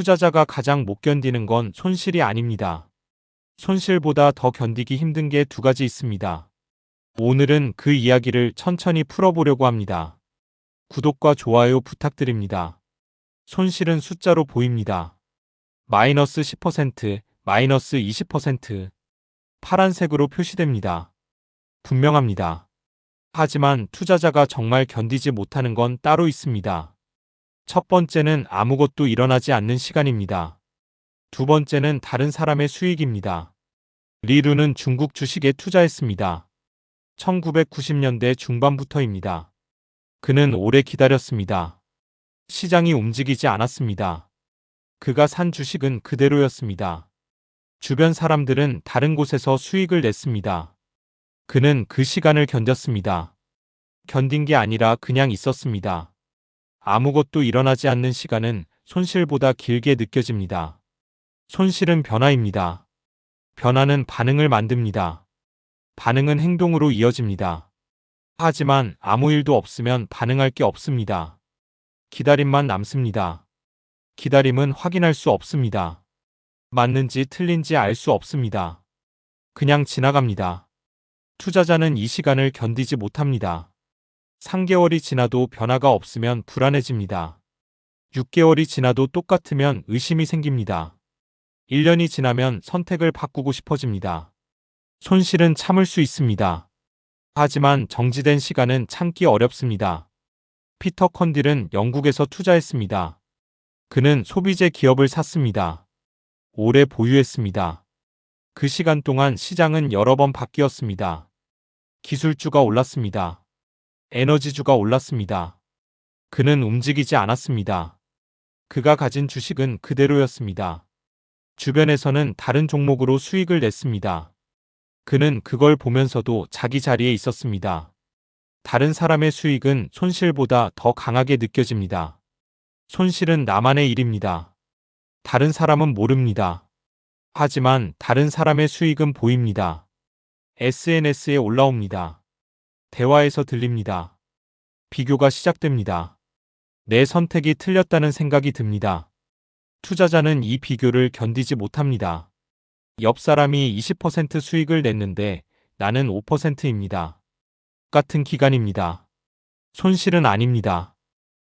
투자자가 가장 못 견디는 건 손실이 아닙니다. 손실보다 더 견디기 힘든 게 두 가지 있습니다. 오늘은 그 이야기를 천천히 풀어보려고 합니다. 구독과 좋아요 부탁드립니다. 손실은 숫자로 보입니다. 마이너스 10%, 마이너스 20%. 파란색으로 표시됩니다. 분명합니다. 하지만 투자자가 정말 견디지 못하는 건 따로 있습니다. 첫 번째는 아무것도 일어나지 않는 시간입니다. 두 번째는 다른 사람의 수익입니다. 리루는 중국 주식에 투자했습니다. 1990년대 중반부터입니다. 그는 오래 기다렸습니다. 시장이 움직이지 않았습니다. 그가 산 주식은 그대로였습니다. 주변 사람들은 다른 곳에서 수익을 냈습니다. 그는 그 시간을 견뎠습니다. 견딘 게 아니라 그냥 있었습니다. 아무것도 일어나지 않는 시간은 손실보다 길게 느껴집니다. 손실은 변화입니다. 변화는 반응을 만듭니다. 반응은 행동으로 이어집니다. 하지만 아무 일도 없으면 반응할 게 없습니다. 기다림만 남습니다. 기다림은 확인할 수 없습니다. 맞는지 틀린지 알 수 없습니다. 그냥 지나갑니다. 투자자는 이 시간을 견디지 못합니다. 3개월이 지나도 변화가 없으면 불안해집니다. 6개월이 지나도 똑같으면 의심이 생깁니다. 1년이 지나면 선택을 바꾸고 싶어집니다. 손실은 참을 수 있습니다. 하지만 정지된 시간은 참기 어렵습니다. 피터 컨딜은 영국에서 투자했습니다. 그는 소비재 기업을 샀습니다. 오래 보유했습니다. 그 시간 동안 시장은 여러 번 바뀌었습니다. 기술주가 올랐습니다. 에너지주가 올랐습니다. 그는 움직이지 않았습니다. 그가 가진 주식은 그대로였습니다. 주변에서는 다른 종목으로 수익을 냈습니다. 그는 그걸 보면서도 자기 자리에 있었습니다. 다른 사람의 수익은 손실보다 더 강하게 느껴집니다. 손실은 나만의 일입니다. 다른 사람은 모릅니다. 하지만 다른 사람의 수익은 보입니다. SNS에 올라옵니다. 대화에서 들립니다. 비교가 시작됩니다. 내 선택이 틀렸다는 생각이 듭니다. 투자자는 이 비교를 견디지 못합니다. 옆 사람이 20% 수익을 냈는데 나는 5%입니다. 똑같은 기간입니다. 손실은 아닙니다.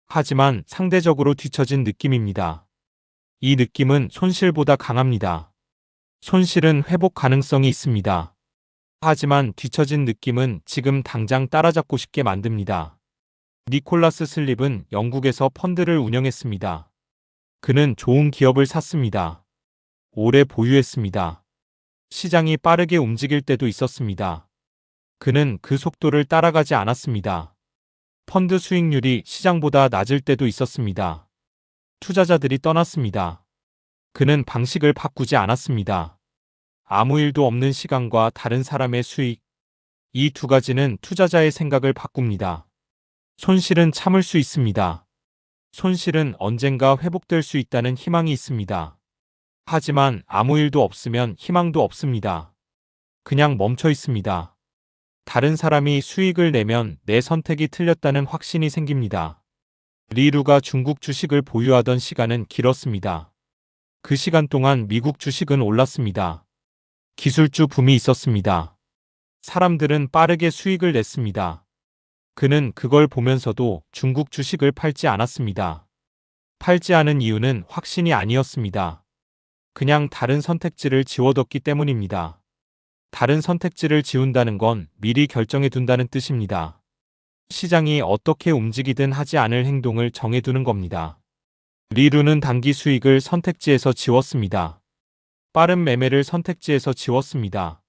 하지만 상대적으로 뒤처진 느낌입니다. 이 느낌은 손실보다 강합니다. 손실은 회복 가능성이 있습니다. 하지만 뒤처진 느낌은 지금 당장 따라잡고 싶게 만듭니다. 니콜라스 슬립은 영국에서 펀드를 운영했습니다. 그는 좋은 기업을 샀습니다. 오래 보유했습니다. 시장이 빠르게 움직일 때도 있었습니다. 그는 그 속도를 따라가지 않았습니다. 펀드 수익률이 시장보다 낮을 때도 있었습니다. 투자자들이 떠났습니다. 그는 방식을 바꾸지 않았습니다. 아무 일도 없는 시간과 다른 사람의 수익. 이 두 가지는 투자자의 생각을 바꿉니다. 손실은 참을 수 있습니다. 손실은 언젠가 회복될 수 있다는 희망이 있습니다. 하지만 아무 일도 없으면 희망도 없습니다. 그냥 멈춰 있습니다. 다른 사람이 수익을 내면 내 선택이 틀렸다는 확신이 생깁니다. 리루가 중국 주식을 보유하던 시간은 길었습니다. 그 시간 동안 미국 주식은 올랐습니다. 기술주 붐이 있었습니다. 사람들은 빠르게 수익을 냈습니다. 그는 그걸 보면서도 중국 주식을 팔지 않았습니다. 팔지 않은 이유는 확신이 아니었습니다. 그냥 다른 선택지를 지워뒀기 때문입니다. 다른 선택지를 지운다는 건 미리 결정해 둔다는 뜻입니다. 시장이 어떻게 움직이든 하지 않을 행동을 정해두는 겁니다. 리루는 단기 수익을 선택지에서 지웠습니다. 빠른 매매를 선택지에서 지웠습니다.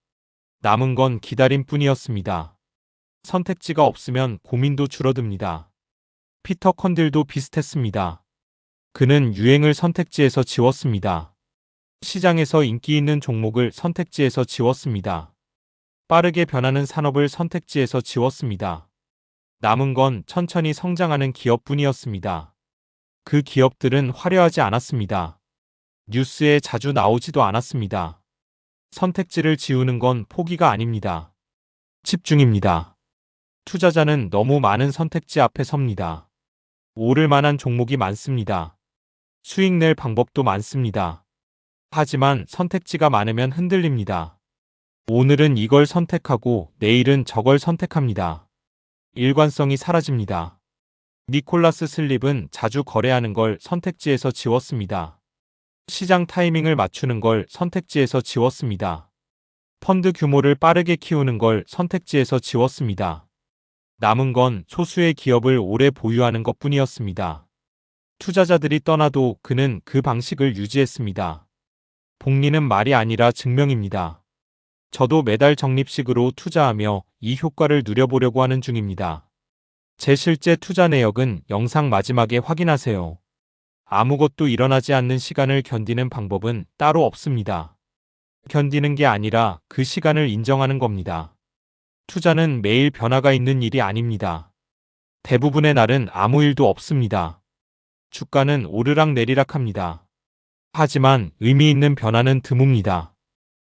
남은 건 기다림뿐이었습니다. 선택지가 없으면 고민도 줄어듭니다. 피터 컨딜도 비슷했습니다. 그는 유행을 선택지에서 지웠습니다. 시장에서 인기 있는 종목을 선택지에서 지웠습니다. 빠르게 변하는 산업을 선택지에서 지웠습니다. 남은 건 천천히 성장하는 기업뿐이었습니다. 그 기업들은 화려하지 않았습니다. 뉴스에 자주 나오지도 않았습니다. 선택지를 지우는 건 포기가 아닙니다. 집중입니다. 투자자는 너무 많은 선택지 앞에 섭니다. 오를 만한 종목이 많습니다. 수익 낼 방법도 많습니다. 하지만 선택지가 많으면 흔들립니다. 오늘은 이걸 선택하고 내일은 저걸 선택합니다. 일관성이 사라집니다. 니콜라스 슬립은 자주 거래하는 걸 선택지에서 지웠습니다. 시장 타이밍을 맞추는 걸 선택지에서 지웠습니다. 펀드 규모를 빠르게 키우는 걸 선택지에서 지웠습니다. 남은 건 소수의 기업을 오래 보유하는 것뿐이었습니다. 투자자들이 떠나도 그는 그 방식을 유지했습니다. 복리는 말이 아니라 증명입니다. 저도 매달 적립식으로 투자하며 이 효과를 누려보려고 하는 중입니다. 제 실제 투자 내역은 영상 마지막에 확인하세요. 아무것도 일어나지 않는 시간을 견디는 방법은 따로 없습니다. 견디는 게 아니라 그 시간을 인정하는 겁니다. 투자는 매일 변화가 있는 일이 아닙니다. 대부분의 날은 아무 일도 없습니다. 주가는 오르락내리락 합니다. 하지만 의미 있는 변화는 드뭅니다.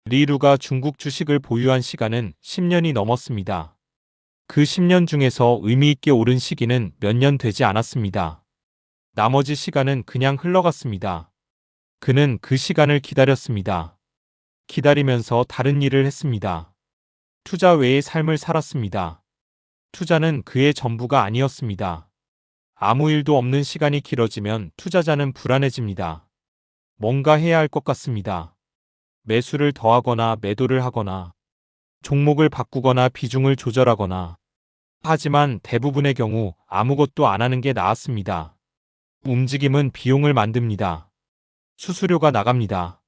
리루가 중국 주식을 보유한 시간은 10년이 넘었습니다. 그 10년 중에서 의미 있게 오른 시기는 몇 년 되지 않았습니다. 나머지 시간은 그냥 흘러갔습니다. 그는 그 시간을 기다렸습니다. 기다리면서 다른 일을 했습니다. 투자 외의 삶을 살았습니다. 투자는 그의 전부가 아니었습니다. 아무 일도 없는 시간이 길어지면 투자자는 불안해집니다. 뭔가 해야 할 것 같습니다. 매수를 더하거나 매도를 하거나 종목을 바꾸거나 비중을 조절하거나. 하지만 대부분의 경우 아무것도 안 하는 게 나았습니다. 움직임은 비용을 만듭니다. 수수료가 나갑니다.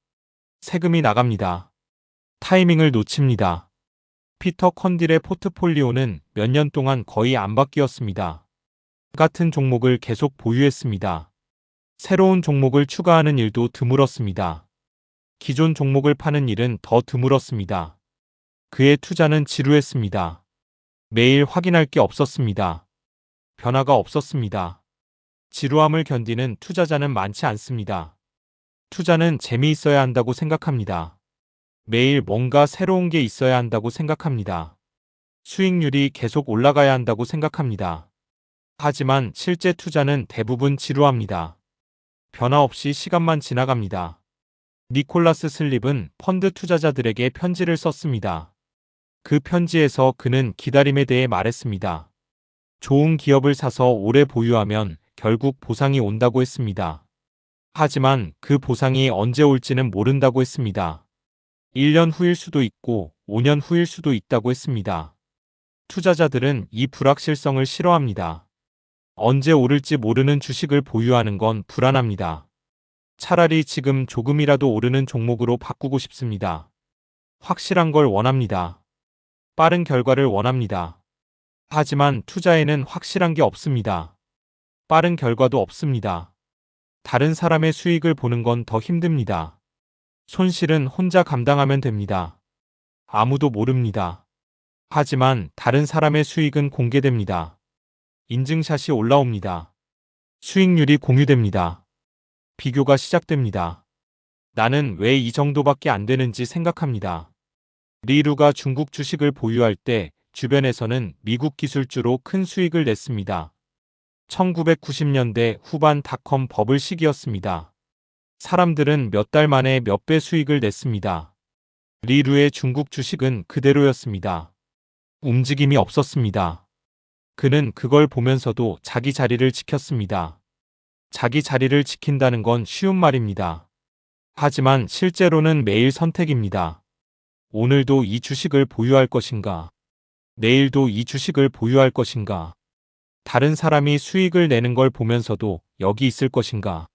세금이 나갑니다. 타이밍을 놓칩니다. 피터 컨딜의 포트폴리오는 몇 년 동안 거의 안 바뀌었습니다. 같은 종목을 계속 보유했습니다. 새로운 종목을 추가하는 일도 드물었습니다. 기존 종목을 파는 일은 더 드물었습니다. 그의 투자는 지루했습니다. 매일 확인할 게 없었습니다. 변화가 없었습니다. 지루함을 견디는 투자자는 많지 않습니다. 투자는 재미있어야 한다고 생각합니다. 매일 뭔가 새로운 게 있어야 한다고 생각합니다. 수익률이 계속 올라가야 한다고 생각합니다. 하지만 실제 투자는 대부분 지루합니다. 변화 없이 시간만 지나갑니다. 니콜라스 슬립은 펀드 투자자들에게 편지를 썼습니다. 그 편지에서 그는 기다림에 대해 말했습니다. 좋은 기업을 사서 오래 보유하면 결국 보상이 온다고 했습니다. 하지만 그 보상이 언제 올지는 모른다고 했습니다. 1년 후일 수도 있고 5년 후일 수도 있다고 했습니다. 투자자들은 이 불확실성을 싫어합니다. 언제 오를지 모르는 주식을 보유하는 건 불안합니다. 차라리 지금 조금이라도 오르는 종목으로 바꾸고 싶습니다. 확실한 걸 원합니다. 빠른 결과를 원합니다. 하지만 투자에는 확실한 게 없습니다. 빠른 결과도 없습니다. 다른 사람의 수익을 보는 건 더 힘듭니다. 손실은 혼자 감당하면 됩니다. 아무도 모릅니다. 하지만 다른 사람의 수익은 공개됩니다. 인증샷이 올라옵니다. 수익률이 공유됩니다. 비교가 시작됩니다. 나는 왜 이 정도밖에 안 되는지 생각합니다. 리루가 중국 주식을 보유할 때 주변에서는 미국 기술주로 큰 수익을 냈습니다. 1990년대 후반 닷컴 버블 시기였습니다. 사람들은 몇 달 만에 몇 배 수익을 냈습니다. 리루의 중국 주식은 그대로였습니다. 움직임이 없었습니다. 그는 그걸 보면서도 자기 자리를 지켰습니다. 자기 자리를 지킨다는 건 쉬운 말입니다. 하지만 실제로는 매일 선택입니다. 오늘도 이 주식을 보유할 것인가? 내일도 이 주식을 보유할 것인가? 다른 사람이 수익을 내는 걸 보면서도 여기 있을 것인가?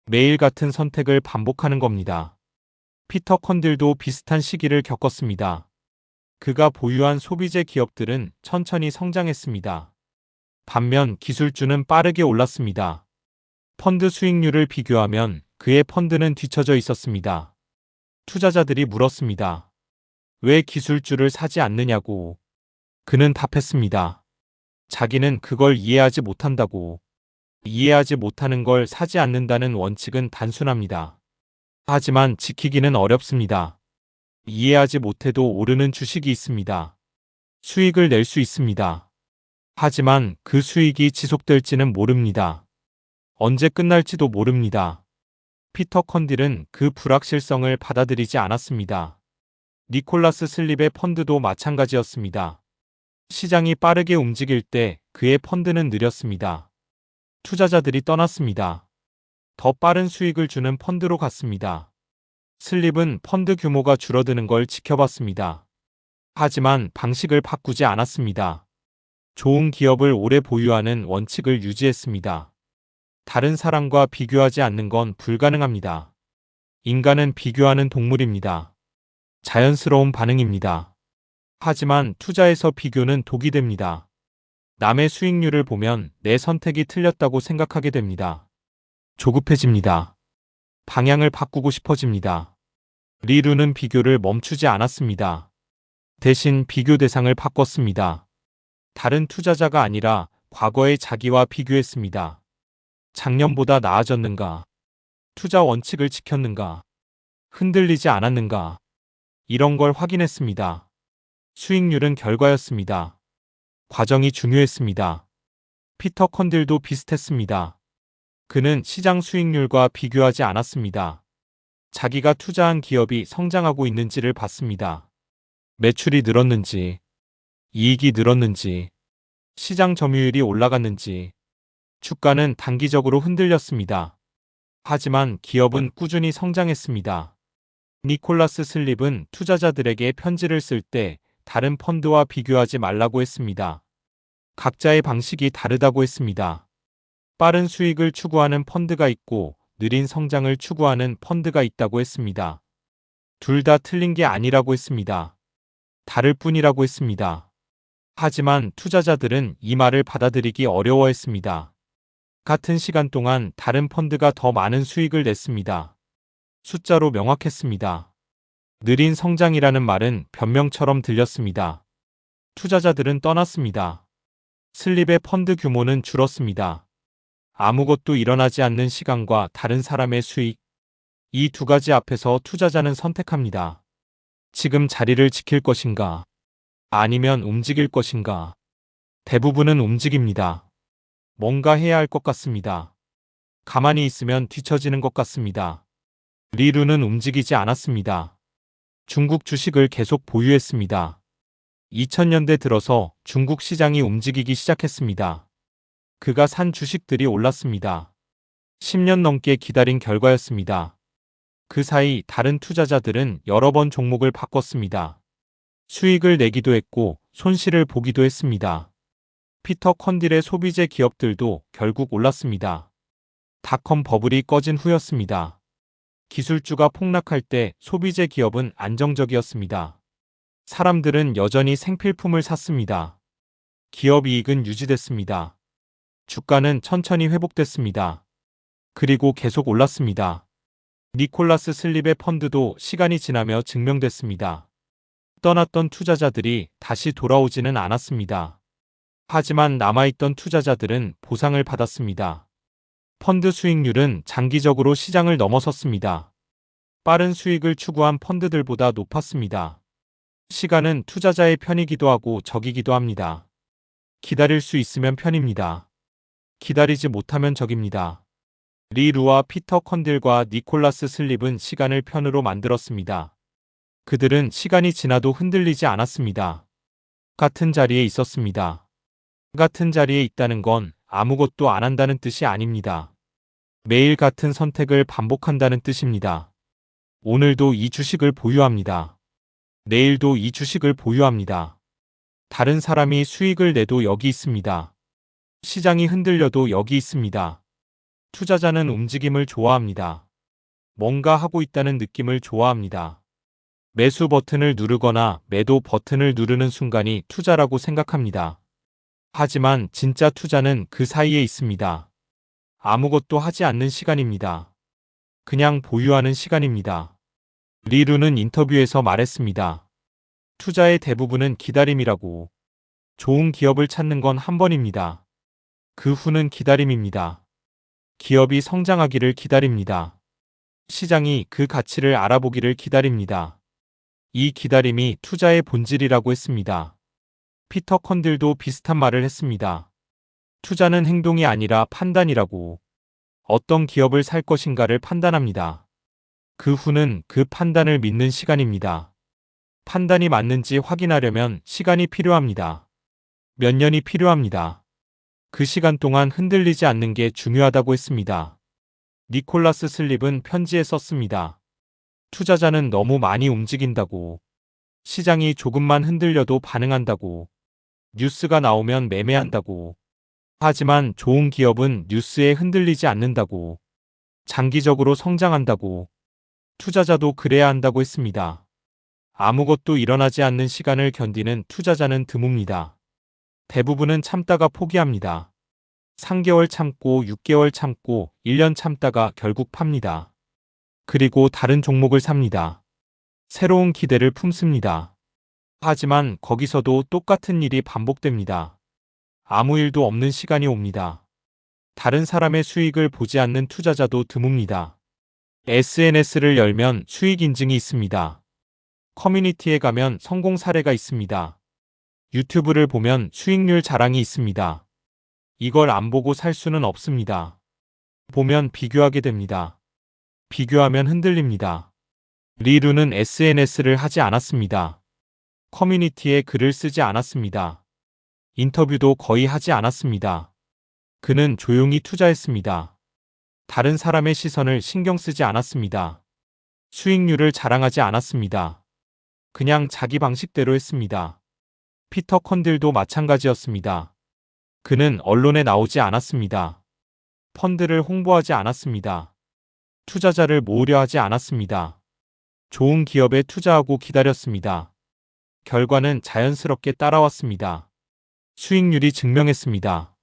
매일 같은 선택을 반복하는 겁니다. 피터 컨딜도 비슷한 시기를 겪었습니다. 그가 보유한 소비재 기업들은 천천히 성장했습니다. 반면 기술주는 빠르게 올랐습니다. 펀드 수익률을 비교하면 그의 펀드는 뒤처져 있었습니다. 투자자들이 물었습니다. 왜 기술주를 사지 않느냐고. 그는 답했습니다. 자기는 그걸 이해하지 못한다고. 이해하지 못하는 걸 사지 않는다는 원칙은 단순합니다. 하지만 지키기는 어렵습니다. 이해하지 못해도 오르는 주식이 있습니다. 수익을 낼 수 있습니다. 하지만 그 수익이 지속될지는 모릅니다. 언제 끝날지도 모릅니다. 피터 컨딜은 그 불확실성을 받아들이지 않았습니다. 니콜라스 슬립의 펀드도 마찬가지였습니다. 시장이 빠르게 움직일 때 그의 펀드는 느렸습니다. 투자자들이 떠났습니다. 더 빠른 수익을 주는 펀드로 갔습니다. 슬립은 펀드 규모가 줄어드는 걸 지켜봤습니다. 하지만 방식을 바꾸지 않았습니다. 좋은 기업을 오래 보유하는 원칙을 유지했습니다. 다른 사람과 비교하지 않는 건 불가능합니다. 인간은 비교하는 동물입니다. 자연스러운 반응입니다. 하지만 투자에서 비교는 독이 됩니다. 남의 수익률을 보면 내 선택이 틀렸다고 생각하게 됩니다. 조급해집니다. 방향을 바꾸고 싶어집니다. 리루는 비교를 멈추지 않았습니다. 대신 비교 대상을 바꿨습니다. 다른 투자자가 아니라 과거의 자기와 비교했습니다. 작년보다 나아졌는가? 투자 원칙을 지켰는가? 흔들리지 않았는가? 이런 걸 확인했습니다. 수익률은 결과였습니다. 과정이 중요했습니다. 피터 컨딜도 비슷했습니다. 그는 시장 수익률과 비교하지 않았습니다. 자기가 투자한 기업이 성장하고 있는지를 봤습니다. 매출이 늘었는지, 이익이 늘었는지, 시장 점유율이 올라갔는지, 주가는 단기적으로 흔들렸습니다. 하지만 기업은 꾸준히 성장했습니다. 니콜라스 슬립은 투자자들에게 편지를 쓸 때 다른 펀드와 비교하지 말라고 했습니다. 각자의 방식이 다르다고 했습니다. 빠른 수익을 추구하는 펀드가 있고 느린 성장을 추구하는 펀드가 있다고 했습니다. 둘 다 틀린 게 아니라고 했습니다. 다를 뿐이라고 했습니다. 하지만 투자자들은 이 말을 받아들이기 어려워했습니다. 같은 시간 동안 다른 펀드가 더 많은 수익을 냈습니다. 숫자로 명확했습니다. 느린 성장이라는 말은 변명처럼 들렸습니다. 투자자들은 떠났습니다. 슬립의 펀드 규모는 줄었습니다. 아무것도 일어나지 않는 시간과 다른 사람의 수익. 이 두 가지 앞에서 투자자는 선택합니다. 지금 자리를 지킬 것인가? 아니면 움직일 것인가? 대부분은 움직입니다. 뭔가 해야 할 것 같습니다. 가만히 있으면 뒤처지는 것 같습니다. 리루는 움직이지 않았습니다. 중국 주식을 계속 보유했습니다. 2000년대 들어서 중국 시장이 움직이기 시작했습니다. 그가 산 주식들이 올랐습니다. 10년 넘게 기다린 결과였습니다. 그 사이 다른 투자자들은 여러 번 종목을 바꿨습니다. 수익을 내기도 했고 손실을 보기도 했습니다. 피터 컨딜의 소비재 기업들도 결국 올랐습니다. 닷컴 버블이 꺼진 후였습니다. 기술주가 폭락할 때 소비재 기업은 안정적이었습니다. 사람들은 여전히 생필품을 샀습니다. 기업 이익은 유지됐습니다. 주가는 천천히 회복됐습니다. 그리고 계속 올랐습니다. 니콜라스 슬립의 펀드도 시간이 지나며 증명됐습니다. 떠났던 투자자들이 다시 돌아오지는 않았습니다. 하지만 남아있던 투자자들은 보상을 받았습니다. 펀드 수익률은 장기적으로 시장을 넘어섰습니다. 빠른 수익을 추구한 펀드들보다 높았습니다. 시간은 투자자의 편이기도 하고 적이기도 합니다. 기다릴 수 있으면 편입니다. 기다리지 못하면 적입니다. 리루와 피터 컨딜과 니콜라스 슬립은 시간을 편으로 만들었습니다. 그들은 시간이 지나도 흔들리지 않았습니다. 같은 자리에 있었습니다. 같은 자리에 있다는 건 아무것도 안 한다는 뜻이 아닙니다. 매일 같은 선택을 반복한다는 뜻입니다. 오늘도 이 주식을 보유합니다. 내일도 이 주식을 보유합니다. 다른 사람이 수익을 내도 여기 있습니다. 시장이 흔들려도 여기 있습니다. 투자자는 움직임을 좋아합니다. 뭔가 하고 있다는 느낌을 좋아합니다. 매수 버튼을 누르거나 매도 버튼을 누르는 순간이 투자라고 생각합니다. 하지만 진짜 투자는 그 사이에 있습니다. 아무것도 하지 않는 시간입니다. 그냥 보유하는 시간입니다. 리루는 인터뷰에서 말했습니다. 투자의 대부분은 기다림이라고. 좋은 기업을 찾는 건 한 번입니다. 그 후는 기다림입니다. 기업이 성장하기를 기다립니다. 시장이 그 가치를 알아보기를 기다립니다. 이 기다림이 투자의 본질이라고 했습니다. 피터 컨딜도 비슷한 말을 했습니다. 투자는 행동이 아니라 판단이라고. 어떤 기업을 살 것인가를 판단합니다. 그 후는 그 판단을 믿는 시간입니다. 판단이 맞는지 확인하려면 시간이 필요합니다. 몇 년이 필요합니다. 그 시간 동안 흔들리지 않는 게 중요하다고 했습니다. 니콜라스 슬립은 편지에 썼습니다. 투자자는 너무 많이 움직인다고. 시장이 조금만 흔들려도 반응한다고. 뉴스가 나오면 매매한다고. 하지만 좋은 기업은 뉴스에 흔들리지 않는다고. 장기적으로 성장한다고. 투자자도 그래야 한다고 했습니다. 아무것도 일어나지 않는 시간을 견디는 투자자는 드뭅니다. 대부분은 참다가 포기합니다. 3개월 참고 6개월 참고 1년 참다가 결국 팝니다. 그리고 다른 종목을 삽니다. 새로운 기대를 품습니다. 하지만 거기서도 똑같은 일이 반복됩니다. 아무 일도 없는 시간이 옵니다. 다른 사람의 수익을 보지 않는 투자자도 드뭅니다. SNS를 열면 수익 인증이 있습니다. 커뮤니티에 가면 성공 사례가 있습니다. 유튜브를 보면 수익률 자랑이 있습니다. 이걸 안 보고 살 수는 없습니다. 보면 비교하게 됩니다. 비교하면 흔들립니다. 리루는 SNS를 하지 않았습니다. 커뮤니티에 글을 쓰지 않았습니다. 인터뷰도 거의 하지 않았습니다. 그는 조용히 투자했습니다. 다른 사람의 시선을 신경 쓰지 않았습니다. 수익률을 자랑하지 않았습니다. 그냥 자기 방식대로 했습니다. 피터 컨들도 마찬가지였습니다. 그는 언론에 나오지 않았습니다. 펀드를 홍보하지 않았습니다. 투자자를 모으려 하지 않았습니다. 좋은 기업에 투자하고 기다렸습니다. 결과는 자연스럽게 따라왔습니다. 수익률이 증명했습니다.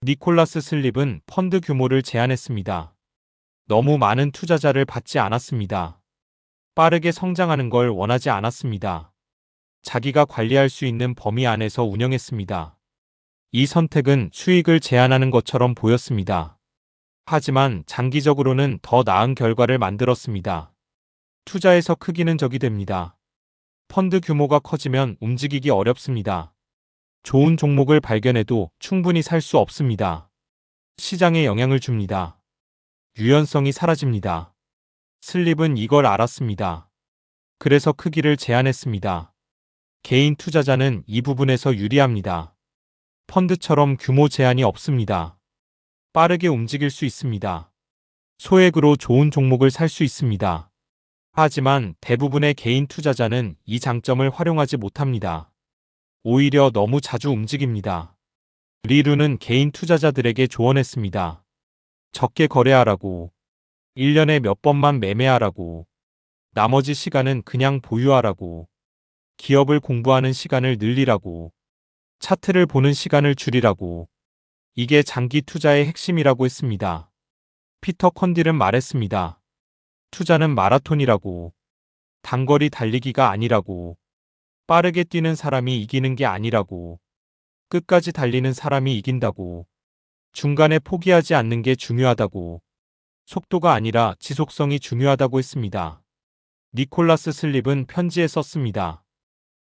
니콜라스 슬립은 펀드 규모를 제한했습니다. 너무 많은 투자자를 받지 않았습니다. 빠르게 성장하는 걸 원하지 않았습니다. 자기가 관리할 수 있는 범위 안에서 운영했습니다. 이 선택은 수익을 제한하는 것처럼 보였습니다. 하지만 장기적으로는 더 나은 결과를 만들었습니다. 투자에서 크기는 적이 됩니다. 펀드 규모가 커지면 움직이기 어렵습니다. 좋은 종목을 발견해도 충분히 살 수 없습니다. 시장에 영향을 줍니다. 유연성이 사라집니다. 슬립은 이걸 알았습니다. 그래서 크기를 제한했습니다. 개인 투자자는 이 부분에서 유리합니다. 펀드처럼 규모 제한이 없습니다. 빠르게 움직일 수 있습니다. 소액으로 좋은 종목을 살 수 있습니다. 하지만 대부분의 개인 투자자는 이 장점을 활용하지 못합니다. 오히려 너무 자주 움직입니다. 리루는 개인 투자자들에게 조언했습니다. 적게 거래하라고. 1년에 몇 번만 매매하라고. 나머지 시간은 그냥 보유하라고. 기업을 공부하는 시간을 늘리라고. 차트를 보는 시간을 줄이라고. 이게 장기 투자의 핵심이라고 했습니다. 피터 컨딜은 말했습니다. 투자는 마라톤이라고. 단거리 달리기가 아니라고. 빠르게 뛰는 사람이 이기는 게 아니라고. 끝까지 달리는 사람이 이긴다고. 중간에 포기하지 않는 게 중요하다고. 속도가 아니라 지속성이 중요하다고 했습니다. 니콜라스 슬립은 편지에 썼습니다.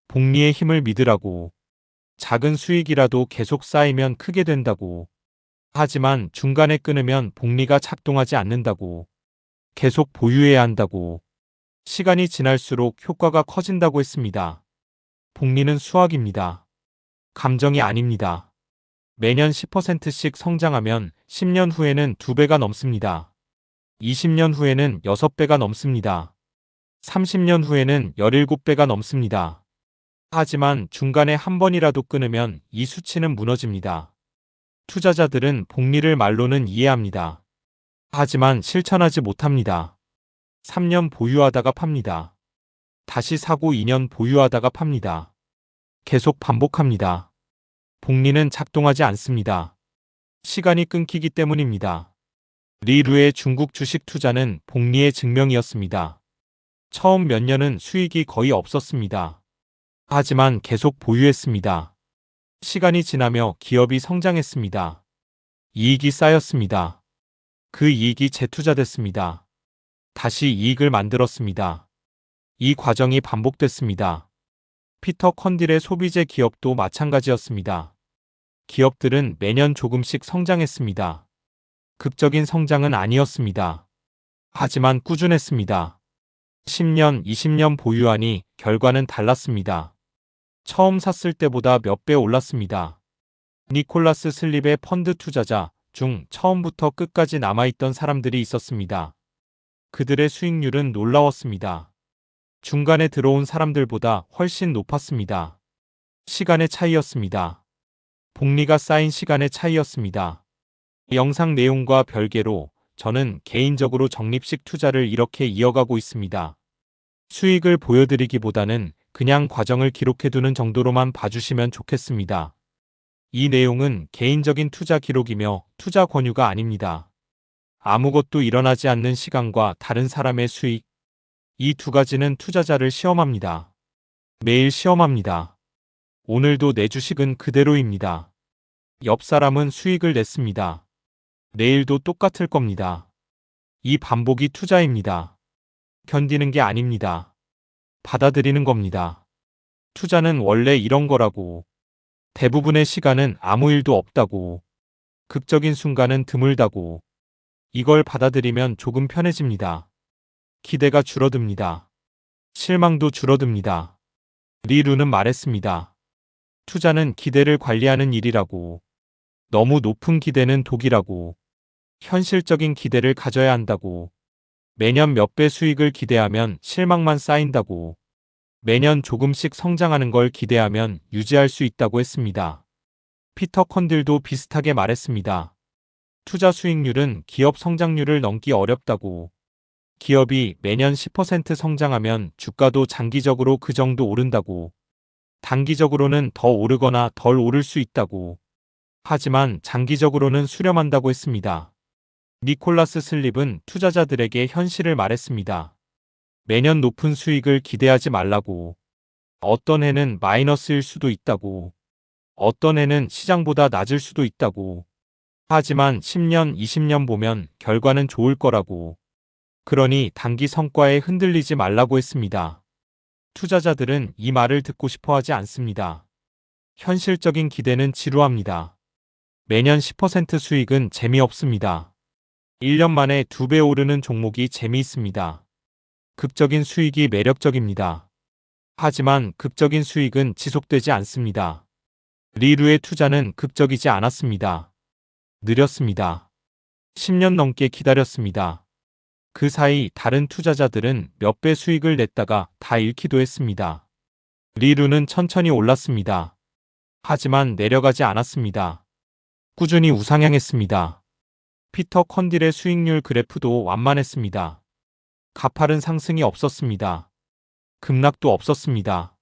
복리의 힘을 믿으라고. 작은 수익이라도 계속 쌓이면 크게 된다고. 하지만 중간에 끊으면 복리가 작동하지 않는다고. 계속 보유해야 한다고. 시간이 지날수록 효과가 커진다고 했습니다. 복리는 수학입니다. 감정이 아닙니다. 매년 10%씩 성장하면 10년 후에는 2배가 넘습니다. 20년 후에는 6배가 넘습니다. 30년 후에는 17배가 넘습니다. 하지만 중간에 한 번이라도 끊으면 이 수치는 무너집니다. 투자자들은 복리를 말로는 이해합니다. 하지만 실천하지 못합니다. 3년 보유하다가 팝니다. 다시 사고 2년 보유하다가 팝니다. 계속 반복합니다. 복리는 작동하지 않습니다. 시간이 끊기기 때문입니다. 리루의 중국 주식 투자는 복리의 증명이었습니다. 처음 몇 년은 수익이 거의 없었습니다. 하지만 계속 보유했습니다. 시간이 지나며 기업이 성장했습니다. 이익이 쌓였습니다. 그 이익이 재투자됐습니다. 다시 이익을 만들었습니다. 이 과정이 반복됐습니다. 피터 컨딜의 소비재 기업도 마찬가지였습니다. 기업들은 매년 조금씩 성장했습니다. 급적인 성장은 아니었습니다. 하지만 꾸준했습니다. 10년, 20년 보유하니 결과는 달랐습니다. 처음 샀을 때보다 몇 배 올랐습니다. 니콜라스 슬립의 펀드 투자자 중 처음부터 끝까지 남아있던 사람들이 있었습니다. 그들의 수익률은 놀라웠습니다. 중간에 들어온 사람들보다 훨씬 높았습니다. 시간의 차이였습니다. 복리가 쌓인 시간의 차이였습니다. 영상 내용과 별개로 저는 개인적으로 적립식 투자를 이렇게 이어가고 있습니다. 수익을 보여드리기보다는 그냥 과정을 기록해두는 정도로만 봐주시면 좋겠습니다. 이 내용은 개인적인 투자 기록이며 투자 권유가 아닙니다. 아무것도 일어나지 않는 시간과 다른 사람의 수익, 이 두 가지는 투자자를 시험합니다. 매일 시험합니다. 오늘도 내 주식은 그대로입니다. 옆 사람은 수익을 냈습니다. 내일도 똑같을 겁니다. 이 반복이 투자입니다. 견디는 게 아닙니다. 받아들이는 겁니다. 투자는 원래 이런 거라고. 대부분의 시간은 아무 일도 없다고. 극적인 순간은 드물다고. 이걸 받아들이면 조금 편해집니다. 기대가 줄어듭니다. 실망도 줄어듭니다. 리 루는 말했습니다. 투자는 기대를 관리하는 일이라고. 너무 높은 기대는 독이라고. 현실적인 기대를 가져야 한다고. 매년 몇 배 수익을 기대하면 실망만 쌓인다고. 매년 조금씩 성장하는 걸 기대하면 유지할 수 있다고 했습니다. 피터 컨들도 비슷하게 말했습니다. 투자 수익률은 기업 성장률을 넘기 어렵다고. 기업이 매년 10% 성장하면 주가도 장기적으로 그 정도 오른다고. 단기적으로는 더 오르거나 덜 오를 수 있다고. 하지만 장기적으로는 수렴한다고 했습니다. 니콜라스 슬립은 투자자들에게 현실을 말했습니다. 매년 높은 수익을 기대하지 말라고. 어떤 해는 마이너스일 수도 있다고. 어떤 해는 시장보다 낮을 수도 있다고. 하지만 10년, 20년 보면 결과는 좋을 거라고. 그러니 단기 성과에 흔들리지 말라고 했습니다. 투자자들은 이 말을 듣고 싶어 하지 않습니다. 현실적인 기대는 지루합니다. 매년 10% 수익은 재미없습니다. 1년 만에 2배 오르는 종목이 재미있습니다. 극적인 수익이 매력적입니다. 하지만 극적인 수익은 지속되지 않습니다. 리 루의 투자는 극적이지 않았습니다. 느렸습니다. 10년 넘게 기다렸습니다. 그 사이 다른 투자자들은 몇 배 수익을 냈다가 다 잃기도 했습니다. 리 루는 천천히 올랐습니다. 하지만 내려가지 않았습니다. 꾸준히 우상향했습니다. 피터 컨딜의 수익률 그래프도 완만했습니다. 가파른 상승이 없었습니다. 급락도 없었습니다.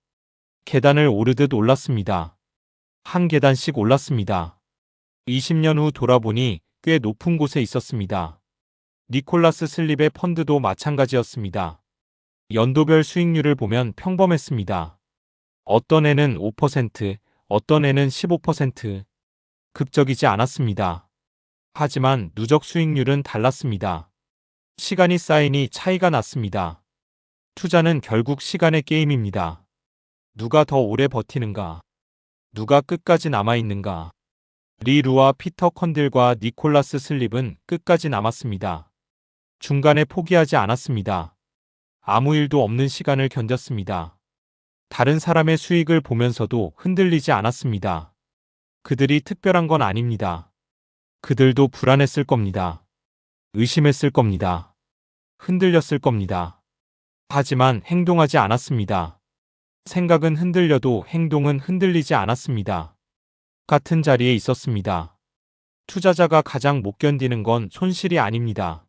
계단을 오르듯 올랐습니다. 한 계단씩 올랐습니다. 20년 후 돌아보니 꽤 높은 곳에 있었습니다. 니콜라스 슬립의 펀드도 마찬가지였습니다. 연도별 수익률을 보면 평범했습니다. 어떤 해는 5%, 어떤 해는 15%. 극적이지 않았습니다. 하지만 누적 수익률은 달랐습니다. 시간이 쌓이니 차이가 났습니다. 투자는 결국 시간의 게임입니다. 누가 더 오래 버티는가? 누가 끝까지 남아있는가? 리 루와 피터 컨딜과 니콜라스 슬립은 끝까지 남았습니다. 중간에 포기하지 않았습니다. 아무 일도 없는 시간을 견뎠습니다. 다른 사람의 수익을 보면서도 흔들리지 않았습니다. 그들이 특별한 건 아닙니다. 그들도 불안했을 겁니다. 의심했을 겁니다. 흔들렸을 겁니다. 하지만 행동하지 않았습니다. 생각은 흔들려도 행동은 흔들리지 않았습니다. 같은 자리에 있었습니다. 투자자가 가장 못 견디는 건 손실이 아닙니다.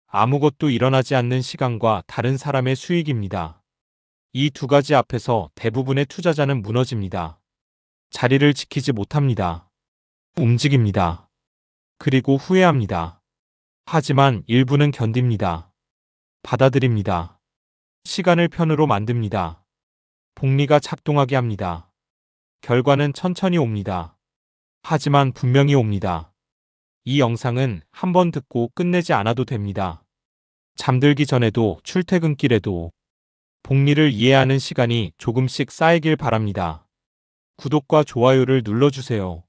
아무것도 일어나지 않는 시간과 다른 사람의 수익입니다. 이 두 가지 앞에서 대부분의 투자자는 무너집니다. 자리를 지키지 못합니다. 움직입니다. 그리고 후회합니다. 하지만 일부는 견딥니다. 받아들입니다. 시간을 편으로 만듭니다. 복리가 작동하게 합니다. 결과는 천천히 옵니다. 하지만 분명히 옵니다. 이 영상은 한 번 듣고 끝내지 않아도 됩니다. 잠들기 전에도 출퇴근길에도 복리를 이해하는 시간이 조금씩 쌓이길 바랍니다. 구독과 좋아요를 눌러주세요.